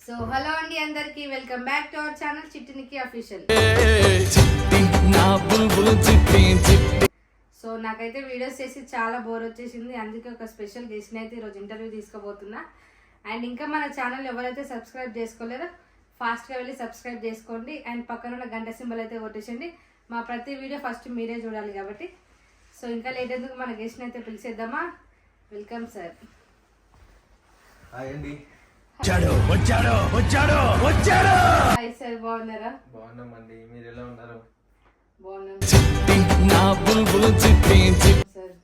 So hello అండి అందరికి welcome back to our channel చిట్టి నిక్కీ అఫీషియల్. సో నాకైతే వీడియోస్ చేసి చాలా బోర్ వచ్చేసింది, అందుకే ఒక స్పెషల్ గెస్ట్ని అయితే ఈరోజు ఇంటర్వ్యూ తీసుకోబోతున్నా. అండ్ ఇంకా మన ఛానల్ ఎవరైతే సబ్స్క్రైబ్ చేసుకోలేదో ఫాస్ట్గా వెళ్ళి సబ్స్క్రైబ్ చేసుకోండి. అండ్ పక్కన ఉన్న గంట సింబల్ అయితే కొట్టేసండి. మా ప్రతి వీడియో ఫస్ట్ మీరే చూడాలి కాబట్టి. సో ఇంకా లేట్ ఎందుకు మన గెస్ట్ని అయితే పిలిచేద్దామా. Welcome sir. హాయ్ అండి. హాయ్ సార్, బాగున్నారా? బాగున్నామండి, మీరు ఎలా ఉన్నారు? బాగున్నాం సార్.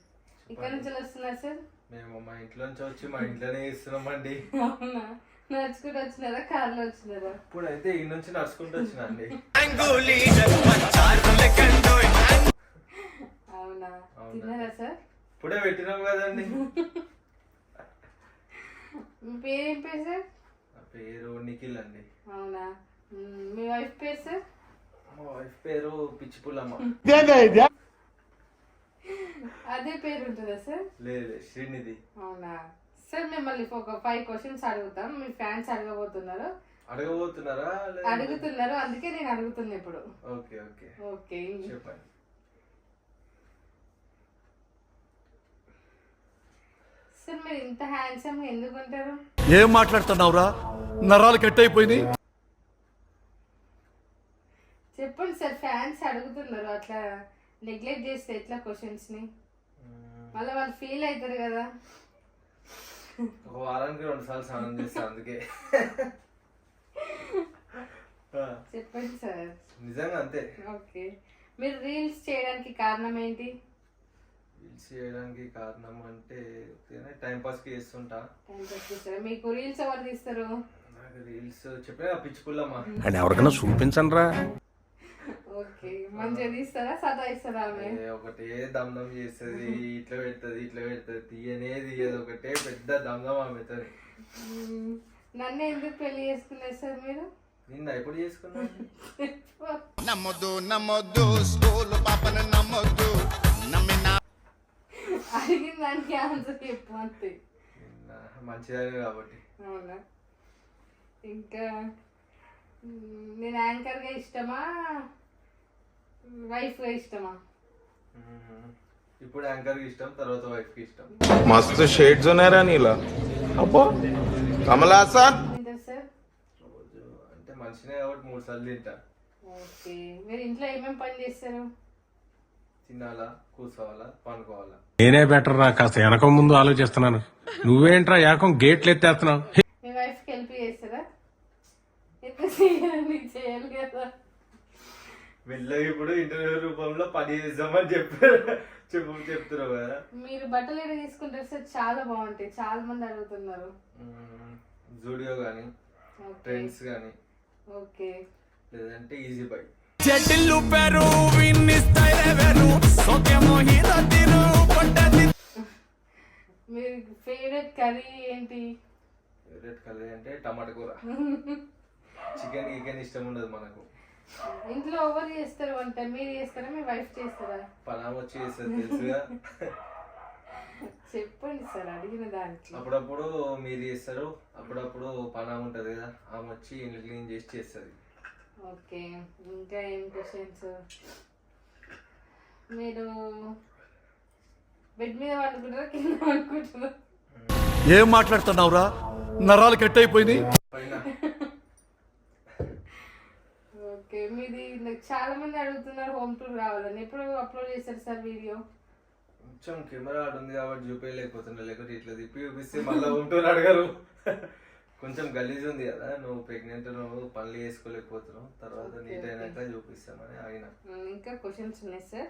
ఇక్కడ నుంచి వస్తున్నారు సార్? మేము మా ఇంట్లో నుంచి వచ్చి మా ఇంట్లోనే ఇస్తున్నామండి. అవునా, నడుచుకుంటూ వచ్చినారా కార్లో వచ్చినారా? ఇప్పుడైతే ఈ నుంచి నడుచుకుంటూ వచ్చినా అండి. అవునా, తిన్నారా సార్? ఇప్పుడే పెట్టినాం కదండి. మీ పేరు ఏం పేరు సార్? నా పేరు నిఖిల్ అండి. అవునా, మీ వైఫ్ పేరు సార్? మా వైఫ్ పేరు పిచ్చిపుల్లమ్మ. అదే పేరు ఉంటుందా సార్? లేదు, శ్రీనిధి. అవునా సార్, మిమ్మల్ని ఒక 5 క్వశ్చన్స్ అడుగుతాం. మీ ఫ్యాన్స్ అడగబోతున్నారు. అడుగుతున్నారు, అందుకే నేను అడుగుతున్నా ఇప్పుడు. ఓకే ఓకే ఓకే చెప్పండి. సార్, మీరు ఇంత హ్యాండ్సమ్ ఎందుకు ఉంటారు? ఏం మాట్లాడుతున్నావురా, నరాలు కట్ అయిపోయింది. చెప్పండి సార్, ఫ్యాన్స్ అడుగుతున్నారు. అట్లా నెగ్లెక్ట్ చేస్తే ఎట్లా క్వశ్చన్స్ ని? మళ్ళీ వాళ్ళు ఫీల్ అవుతారు కదా. ఒక వారానికి 2 సార్లు స్నానం చేస్తా, అందుకే. చెప్పండి సార్. నిజంగా అంతే. ఓకే, మీరు రీల్స్ చేయడానికి కారణం ఏంటి? రీల్స్ చేయడానికి కారణం అంటే టైం పాస్ కి చేస్తుంటా. టైం పాస్ చేస్తారా? మీకు రీల్స్ ఎవరు తీస్తారు? నాకు రీల్స్ చెప్పిన పిచ్చిపుల్లమ్మ అని ఎవరికైనా చూపించండి రా. ఓకే, మంచిగా తీస్తారా, సతాయిస్తారా? ఆమె ఒకటే దమ్దం చేస్తుంది, ఇట్లా పెడుతుంది తీయదు, ఒకటే పెద్ద దమ్దం ఆమెతది. నన్ను ఎందుకు పెళ్లి చేసుకున్నారు సార్ మీరు? నిన్న ఎప్పుడు చేసుకున్నా? అడిగిన దానికి ఆన్సర్ చెప్పు అంతే. మంచిదాన్ని కాబట్టి. అవునా, ఇంకా నేను యాంకర్ గా ఇష్టమా, వైఫ్ గా ఇష్టమా? ఇప్పుడు యాంకర్ కి ఇష్టం, తర్వాత వైఫ్ కి ఇష్టం. మస్తు షేడ్స్ ఉన్నారా నీలా? అబ్బో కమలా సార్. సార్ రోజు అంటే మనిషినే కాబట్టి 3 సార్లు తింటా. ఓకే, మీరు ఇంట్లో ఏమేమి పని చేస్తారు? తినాలా, కూర్చోవాలా, పండుకోవాలా. నేనే బెటర్ రా, కాస్త వెనక ముందు ఆలోచిస్తున్నాను. నువ్వేంట్రా ఏకం గేట్లు ఎత్తేస్తున్నావు. మీ వైఫ్ కి హెల్ప్ చేస్తారా? ఎంత చేయాలి, చేయాలి కదా. వెళ్ళగా ఇప్పుడు ఇంటర్వ్యూ రూపంలో పని చేద్దామని చెప్తున్నావు కదా. మీరు బట్టలు ఏదో తీసుకుంటారు సార్, చాలా బాగుంటాయి, చాలా మంది అడుగుతున్నారు. జూడియో గానీ, ట్రెండ్స్ గానీ, ఓకే, లేదంటే ఈజీ బై. మీరు ఫేవరెట్ కర్రీ ఏంటి? ఫేవరెట్ కర్రీ అంటే టమాటా కూర. చికెన్ ఇష్టం ఉండదు మనకు. ఇంట్లో ఎవరు చేస్తారు వంట? మీరు చేస్తారా, మీ వైఫ్ చేస్తారా? పనామ వచ్చి చేస్తుంది తెలుసుగా. చెప్పండి సార్, అడిగిన దానికి. అప్పుడప్పుడు మీరు చేస్తారు, అప్పుడప్పుడు పనామ ఉంటది కదా, ఆమె వచ్చి ఇంట్లో క్లీన్ చేసి చేస్తుంది. ఓకే, ఇంకా ఏం క్వశ్చన్స్? మీరు బెడ్ మీద పడుకుంటారా, కింద పడుకుంటారా? ఏం మాట్లాడుతున్నావురా, నరాలు కట్ అయిపోయింది. పైన ఓకే, మీది చాలా మంది అడుగుతున్నారు హోమ్ టూర్ కావాలని. ఎప్పుడు అప్లోడ్ చేస్తారు సార్ వీడియో? కొంచెం కెమెరా ఉంది కాబట్టి చూపించలేకపోతున్నా, లేకపోతే ఇట్లా తిప్పి చూపిస్తే మళ్ళీ ఉంటూరు అడగరు. కొంచెం గలీజ్ ఉంది కదా, నువ్వు ప్రెగ్నెంట్, నువ్వు పనులు చేసుకోలేకపోతున్నావు, తర్వాత నీట్ అయినాక చూపిస్తామని ఆయన. ఇంకా క్వశ్చన్స్ ఉన్నాయి సార్?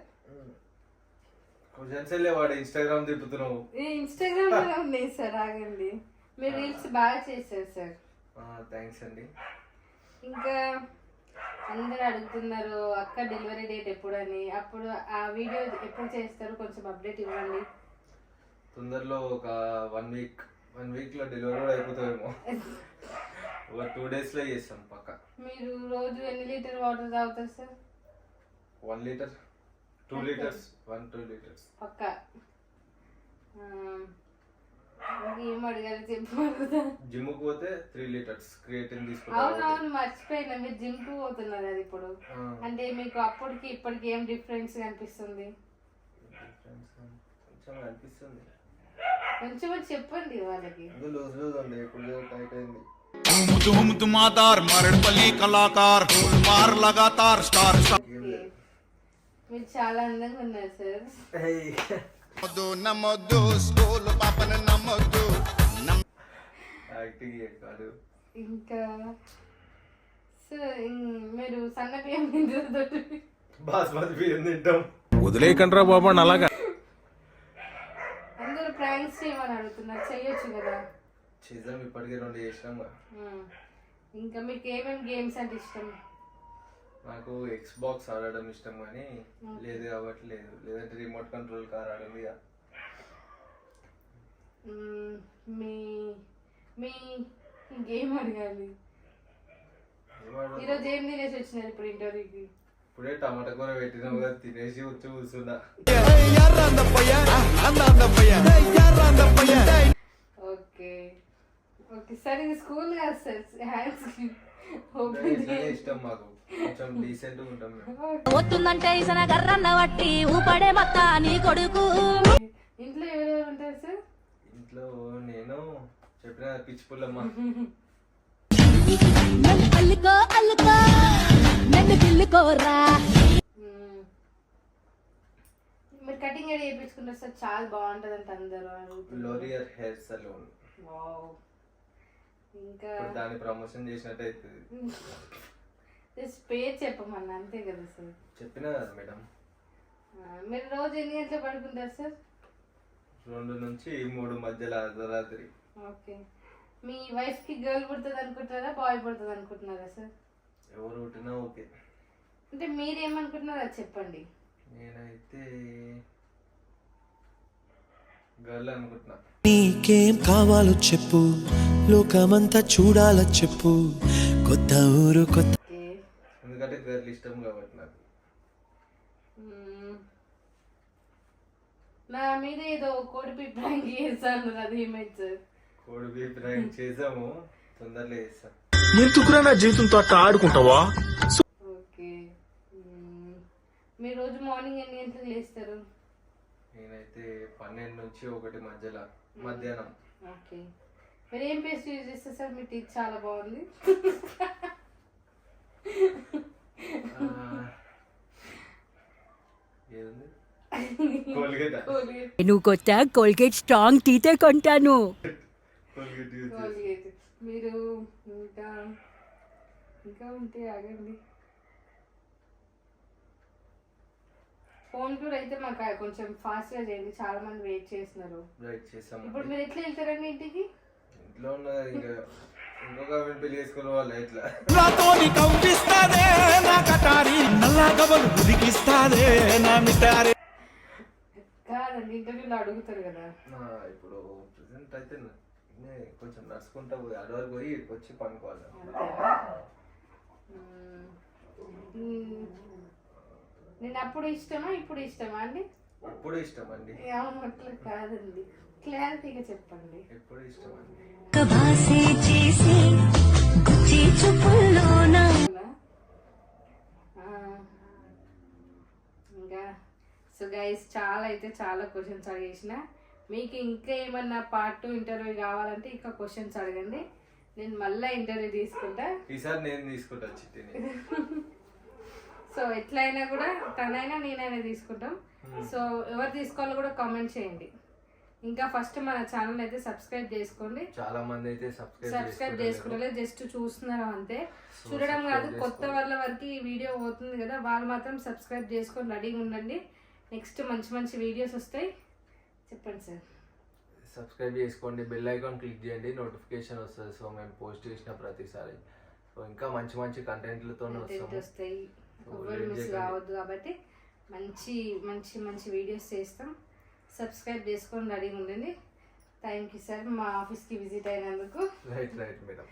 క్వశ్చన్స్ వాడు ఇన్స్టాగ్రామ్ తిప్పుతున్నావు. ఇన్స్టాగ్రామ్ లో ఉన్నాయి సార్, ఆగండి. మీరు రీల్స్ బాగా చేస్తారు సార్. థ్యాంక్స్ అండి. ఇంకా అందరు అడుగుతున్నారు అక్క డెలివరీ డేట్ ఎప్పుడని. అప్పుడు ఆ వీడియో ఎప్పుడు చేస్తారు, కొంచెం అప్డేట్ ఇవ్వండి. తొందరలో ఒక 1 వీక్ లో డెలివరీ కూడా అయిపోతామేమో. ఒక 2 days లో చేస్తాం పక్క. మీరు రోజు ఎన్ని లీటర్ వాటర్ తాగుతారు సార్? 1 లీటర్, 2 లీటర్స్, 1-2 లీటర్స్ పక్క. ఏం అడగాలి చెప్పు. జిమ్ పోతే 3 లీటర్స్ క్రియేటిన్ తీసుకుంటా. అవునవును మర్చిపోయినా, మీరు జిమ్ కు పోతున్నారు అది ఇప్పుడు. అంటే మీకు అప్పటికి ఇప్పటికి ఏం డిఫరెన్స్ కనిపిస్తుంది? కొంచెం అనిపిస్తుంది. కొంచెం చెప్పండి వాళ్ళకి. లూజ్ లూజ్ ఉంది, ఇప్పుడు టైట్ అయింది. మీరు చాలా అందంగా ఉన్నారు సార్. కాదు ఇంకా సార్ మీరు సన్న బియ్యం తింటారు, బాస్మతి బియ్యం తింటాం. వదిలేయకండ్రా బాబు అని అలాగా. అందరూ ప్రాంక్స్ చేయమని అడుగుతున్నారు, చెయ్యొచ్చు కదా. చేద్దాం, ఇప్పటికే 2 చేసినాం. ఇంకా మీకు ఏమేమి గేమ్స్ అంటే ఇష్టం? నాకు ఎక్స్ బాక్స్ ఆడడం ఇష్టం కానీ లేదు కాబట్టి లేదు, లేదంటే రిమోట్ కంట్రోల్ కార్ ఆడడం. ఇక మీ మీ గేమ్ అడగాలి. ఈరోజు ఏం తినేసి వచ్చినారు ఇప్పుడు ఇంటర్వ్యూకి? ఇప్పుడే టమాటా కూర పెట్టినావు కదా, తినేసి వచ్చి కూర్చున్నా. ఓకే ఓకే సార్, ఇది స్కూల్ కాదు సార్, హ్యాండ్స్ ఇష్టం మాకు, కొంచెం డీసెంట్ గా ఉంటాం మేము. వస్తుందంటే ఇసన గర్రన్న వట్టి ఊపడే మత్త నీ కొడుకు. ఇంట్లో ఎవరెవరు ఉంటారు సార్? ఇంట్లో నేను చెప్పిన పిచ్చి పుల్లమ్మ. నన్ను అల్లుకో అల్లుకో నన్ను పిల్లుకోరా. మీరు కటింగ్ ఎడ్ చేయించుకుంటారు సార్, చాలా బాగుంటది అంటే అందరూ. లోరియర్ హెయిర్ సలూన్. వావ్. ఇంకా దాని ప్రమోషన్ చేసినట్టు అవుతుంది. పేరు చెప్పమన్నా అంతే కదా సార్. చెప్పినా కదా మేడం. మీరు రోజు ఎన్ని గంటలు పడుకుంటారు సార్? 2 నుంచి 3 మధ్యలో అర్ధరాత్రి. ఓకే. మీ వైఫ్ కి గర్ల్ పుడుతుంది అనుకుంటున్నారా, బాయ్ పుడుతుంది అనుకుంటున్నారా సార్? ఎవరు పుట్టినా ఓకే. అంటే మీరేమనుకుంటున్నారో అది చెప్పండి. నేనైతే గర్ల్ అనుకుంటున్నా. నీకేం కావాలో చెప్పు, లోకమంతా చూడాలో చెప్పు, కొత్త ఊరు కొత్త. ఎందుకంటే గర్ల్ ఇష్టం కాబట్టి నాకు. నా మీద ఏదో కోడిపి ప్రాంక్ చేశాను, అది ఏమైంది సార్? కోడి ప్రాంక్ చేసాము, తొందరలో చేస్తాం. ఎందుకురా నా జీవితంతో అట్లా ఆడుకుంటావా? ఓకే. మీరు రోజు మార్నింగ్ ఎన్ని గంటలకు లేస్తారు? నేనైతే 12 నుంచి 1 మధ్యలో, మధ్యాహ్నం. ఓకే. మీరు ఏం పేస్ట్ యూజ్ చేస్తారు సార్? మీ టీత్ చాలా బాగుంది. ఏముంది? కోల్గేట్. నువ్వు కొత్త కోల్గేట్ స్ట్రాంగ్ టీతే కొంటాను. కోల్గేట్ యూజ్ చేస్తా. కోల్గేట్. మీరు ఇంకా ఇంకా ఉంటే ఆగండి. ఫోన్ కూడా అయితే మాకు కొంచెం ఫాస్ట్గా చేయండి, చాలా మంది వెయిట్ చేస్తున్నారు. రైట్ చేస్తాం. ఇప్పుడు మీరు ఎట్లా వెళ్తారండి ఇంటికి? ఇంట్లో ఉన్న ఇంకా ఇంకొక పెళ్లి చేసుకున్న వాళ్ళు ఎట్లా కాదండి, ఇంటర్వ్యూలో అడుగుతారు కదా. ఇప్పుడు ప్రెసెంట్ అయితే కొంచెం నడుచుకుంటా పోయి అడవారు పోయి ఇక్కడికి వచ్చి పనుకోవాలి. నేను అప్పుడు ఇష్టమా ఇప్పుడు ఇష్టమా అండి? ఎప్పుడు ఇష్టం అండి. అట్లా కాదండి, క్లారిటీగా చెప్పండి. ఎప్పుడు ఇష్టం అండి. ఇంకా సో గైస్, చాలా అయితే చాలా క్వశ్చన్స్ అడిగేసిన. మీకు ఇంకా ఏమన్నా పార్ట్ 2 ఇంటర్వ్యూ కావాలంటే ఇంకా క్వశ్చన్స్ అడగండి, నేను మళ్ళీ ఇంటర్వ్యూ తీసుకుంటా. ఈసారి నేను తీసుకుంటా చిట్టిని. సో ఎట్లయినా కూడా తనైనా నేనైనా తీసుకుంటాం. సో ఎవరు తీసుకోవాలో కూడా కామెంట్ చేయండి. ఇంకా ఫస్ట్ మన ఛానల్ అయితే సబ్స్క్రైబ్ చేసుకోండి. చాలా మంది అయితే సబ్స్క్రైబ్ చేసుకుంటారు, జస్ట్ చూస్తున్నారు అంతే. చూడడం కాదు, కొత్త వాళ్ళ వరకు ఈ వీడియో పోతుంది కదా, వాళ్ళు మాత్రం సబ్స్క్రైబ్ చేసుకొని రెడీగా ఉండండి. నెక్స్ట్ మంచి మంచి వీడియోస్ వస్తాయి. చెప్పండి సార్. సబ్స్క్రైబ్ చేసుకోండి, బెల్ ఐకాన్ క్లిక్ చేయండి, నోటిఫికేషన్ వస్తుంది. సో మేము పోస్ట్ చేసిన ప్రతిసారి సో ఇంకా మంచి మంచి కంటెంట్లతో వస్తాయి, ఎవరు మిస్ కావద్దు. కాబట్టి మంచి మంచి మంచి వీడియోస్ చేస్తాం. సబ్స్క్రైబ్ చేసుకొని రెడీగా ఉండండి. థ్యాంక్ యూ సార్, మా ఆఫీస్కి విజిట్ అయినందుకు. Right madam.